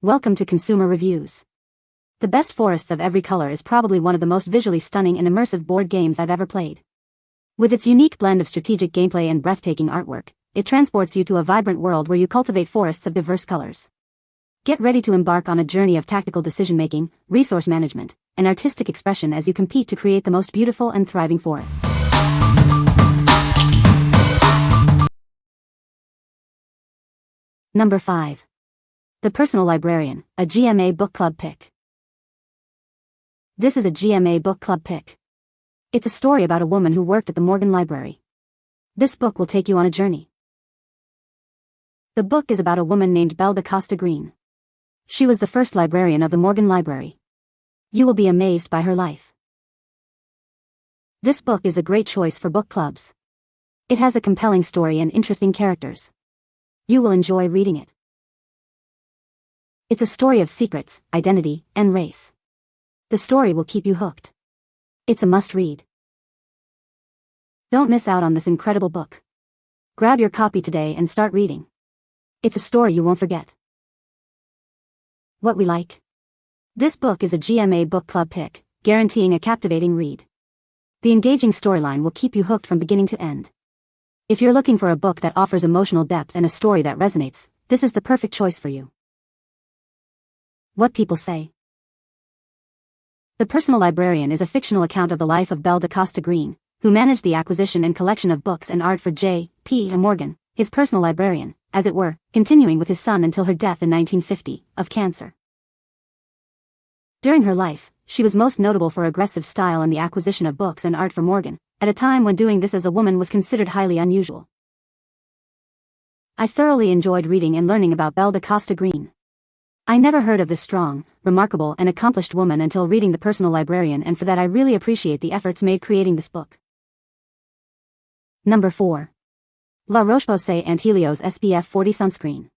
Welcome to Consumer Reviews. The Best Forests of Every Color is probably one of the most visually stunning and immersive board games I've ever played. With its unique blend of strategic gameplay and breathtaking artwork, it transports you to a vibrant world where you cultivate forests of diverse colors. Get ready to embark on a journey of tactical decision-making, resource management, and artistic expression as you compete to create the most beautiful and thriving forest. Number 5. The Personal Librarian, a GMA Book Club pick. This is a GMA Book Club pick. It's a story about a woman who worked at the Morgan Library. This book will take you on a journey. The book is about a woman named Belle DaCosta Green. She was the first librarian of the Morgan Library. You will be amazed by her life. This book is a great choice for book clubs. It has a compelling story and interesting characters. You will enjoy reading it. It's a story of secrets, identity, and race. The story will keep you hooked. It's a must-read. Don't miss out on this incredible book. Grab your copy today and start reading. It's a story you won't forget. What we like. This book is a GMA Book Club pick, guaranteeing a captivating read. The engaging storyline will keep you hooked from beginning to end. If you're looking for a book that offers emotional depth and a story that resonates, this is the perfect choice for you. What people say. The Personal Librarian is a fictional account of the life of Belle DaCosta Green, who managed the acquisition and collection of books and art for J.P. Morgan, his personal librarian, as it were, continuing with his son until her death in 1950, of cancer. During her life, she was most notable for aggressive style and the acquisition of books and art for Morgan, at a time when doing this as a woman was considered highly unusual. I thoroughly enjoyed reading and learning about Belle DaCosta Green. I never heard of this strong, remarkable and accomplished woman until reading The Personal Librarian, and for that I really appreciate the efforts made creating this book. Number 4. La Roche-Posay Anthelios SPF 40 Sunscreen.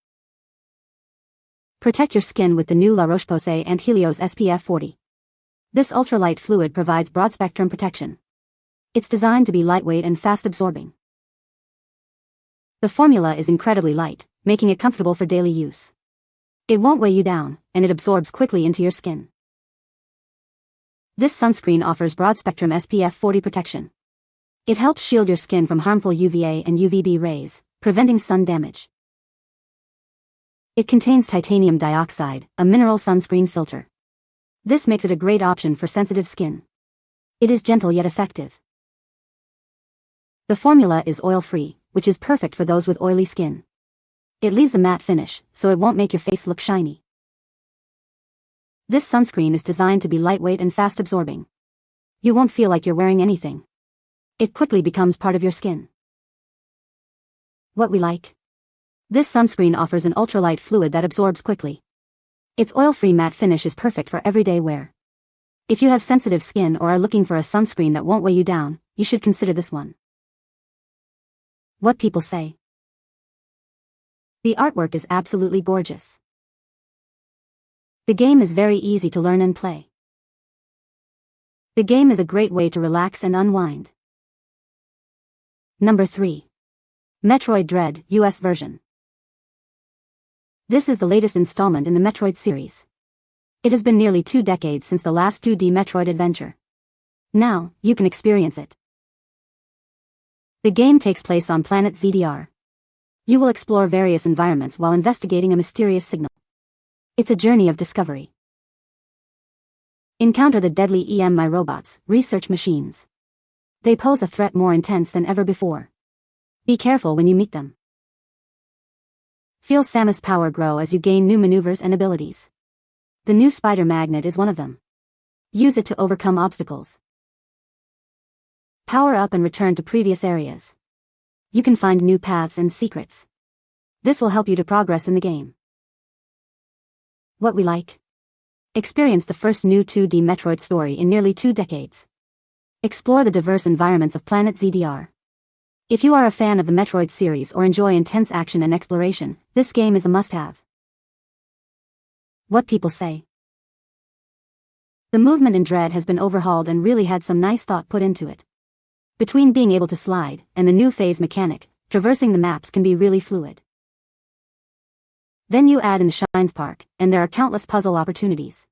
Protect your skin with the new La Roche-Posay Anthelios SPF 40. This ultralight fluid provides broad-spectrum protection. It's designed to be lightweight and fast-absorbing. The formula is incredibly light, making it comfortable for daily use. It won't weigh you down, and it absorbs quickly into your skin. This sunscreen offers broad-spectrum SPF 40 protection. It helps shield your skin from harmful UVA and UVB rays, preventing sun damage. It contains titanium dioxide, a mineral sunscreen filter. This makes it a great option for sensitive skin. It is gentle yet effective. The formula is oil-free, which is perfect for those with oily skin. It leaves a matte finish, so it won't make your face look shiny. This sunscreen is designed to be lightweight and fast-absorbing. You won't feel like you're wearing anything. It quickly becomes part of your skin. What we like. This sunscreen offers an ultralight fluid that absorbs quickly. Its oil-free matte finish is perfect for everyday wear. If you have sensitive skin or are looking for a sunscreen that won't weigh you down, you should consider this one. What people say. The artwork is absolutely gorgeous. The game is very easy to learn and play. The game is a great way to relax and unwind. Number 3. Metroid Dread, US version. This is the latest installment in the Metroid series. It has been nearly 2 decades since the last 2D Metroid adventure. Now, you can experience it. The game takes place on planet ZDR. You will explore various environments while investigating a mysterious signal. It's a journey of discovery. Encounter the deadly EMI robots, research machines. They pose a threat more intense than ever before. Be careful when you meet them. Feel Samus' power grow as you gain new maneuvers and abilities. The new spider magnet is one of them. Use it to overcome obstacles. Power up and return to previous areas. You can find new paths and secrets. This will help you to progress in the game. What we like. Experience the first new 2D Metroid story in nearly 2 decades. Explore the diverse environments of planet ZDR. If you are a fan of the Metroid series or enjoy intense action and exploration, this game is a must-have. What people say. The movement in Dread has been overhauled and really had some nice thought put into it. Between being able to slide and the new phase mechanic, traversing the maps can be really fluid. Then you add in the Shines Park, and there are countless puzzle opportunities.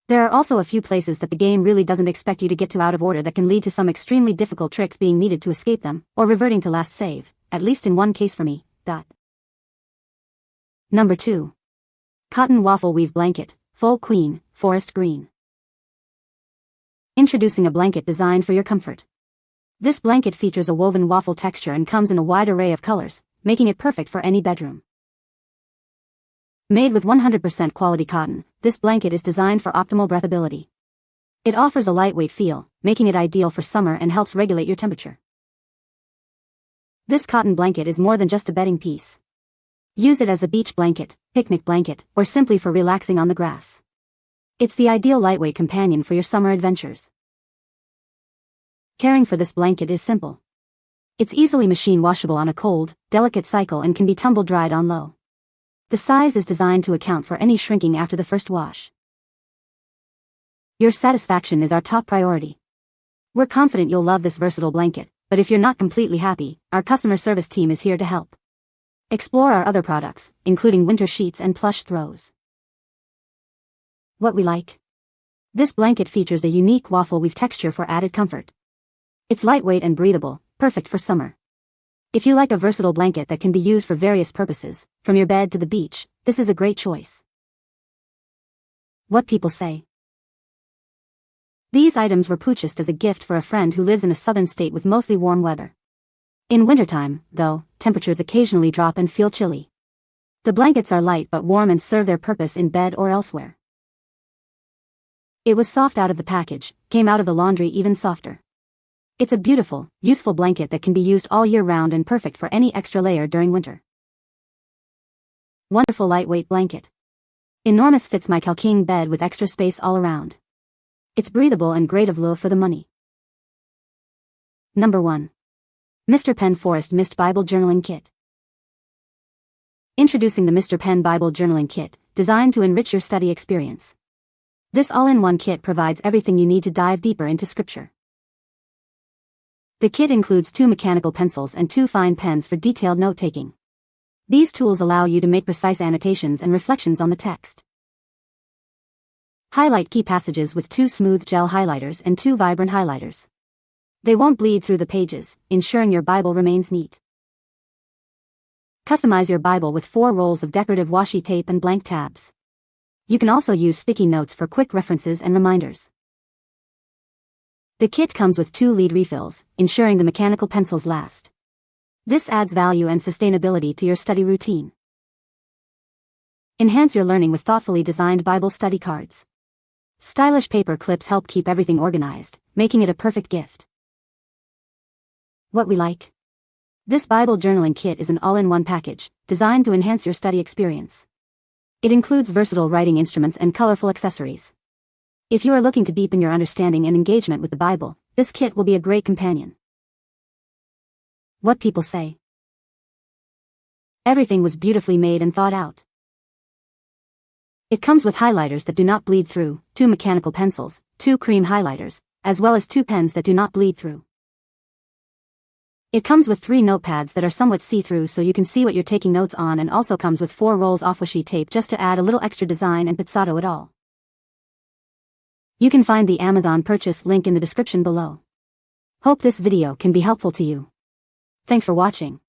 There are also a few places that the game really doesn't expect you to get to out of order that can lead to some extremely difficult tricks being needed to escape them, or reverting to last save, at least in one case for me. Number 2. Cotton Waffle Weave Blanket, Full Queen, Forest Green. Introducing a blanket designed for your comfort. This blanket features a woven waffle texture and comes in a wide array of colors, making it perfect for any bedroom. Made with 100% quality cotton, this blanket is designed for optimal breathability. It offers a lightweight feel, making it ideal for summer and helps regulate your temperature. This cotton blanket is more than just a bedding piece. Use it as a beach blanket, picnic blanket, or simply for relaxing on the grass. It's the ideal lightweight companion for your summer adventures. Caring for this blanket is simple. It's easily machine washable on a cold, delicate cycle and can be tumble dried on low. The size is designed to account for any shrinking after the first wash. Your satisfaction is our top priority. We're confident you'll love this versatile blanket, but if you're not completely happy, our customer service team is here to help. Explore our other products, including winter sheets and plush throws. What we like. This blanket features a unique waffle weave texture for added comfort. It's lightweight and breathable, perfect for summer. If you like a versatile blanket that can be used for various purposes, from your bed to the beach, this is a great choice. What people say. These items were purchased as a gift for a friend who lives in a southern state with mostly warm weather. In wintertime, though, temperatures occasionally drop and feel chilly. The blankets are light but warm and serve their purpose in bed or elsewhere. It was soft out of the package, came out of the laundry even softer. It's a beautiful, useful blanket that can be used all year round and perfect for any extra layer during winter. Wonderful lightweight blanket. Enormous fits my king bed with extra space all around. It's breathable and great value for the money. Number 1. Mr. Penn Forest Mist Bible Journaling Kit. Introducing the Mr. Penn Bible Journaling Kit, designed to enrich your study experience. This all-in-one kit provides everything you need to dive deeper into scripture. The kit includes 2 mechanical pencils and 2 fine pens for detailed note-taking. These tools allow you to make precise annotations and reflections on the text. Highlight key passages with 2 smooth gel highlighters and 2 vibrant highlighters. They won't bleed through the pages, ensuring your Bible remains neat. Customize your Bible with 4 rolls of decorative washi tape and blank tabs. You can also use sticky notes for quick references and reminders. The kit comes with 2 lead refills, ensuring the mechanical pencils last. This adds value and sustainability to your study routine. Enhance your learning with thoughtfully designed Bible study cards. Stylish paper clips help keep everything organized, making it a perfect gift. What we like. This Bible journaling kit is an all-in-one package, designed to enhance your study experience. It includes versatile writing instruments and colorful accessories. If you are looking to deepen your understanding and engagement with the Bible, this kit will be a great companion. What people say. Everything was beautifully made and thought out. It comes with highlighters that do not bleed through, 2 mechanical pencils, 2 cream highlighters, as well as 2 pens that do not bleed through. It comes with 3 notepads that are somewhat see-through so you can see what you're taking notes on, and also comes with 4 rolls of washi tape just to add a little extra design and pizzato it all. You can find the Amazon purchase link in the description below. Hope this video can be helpful to you. Thanks for watching.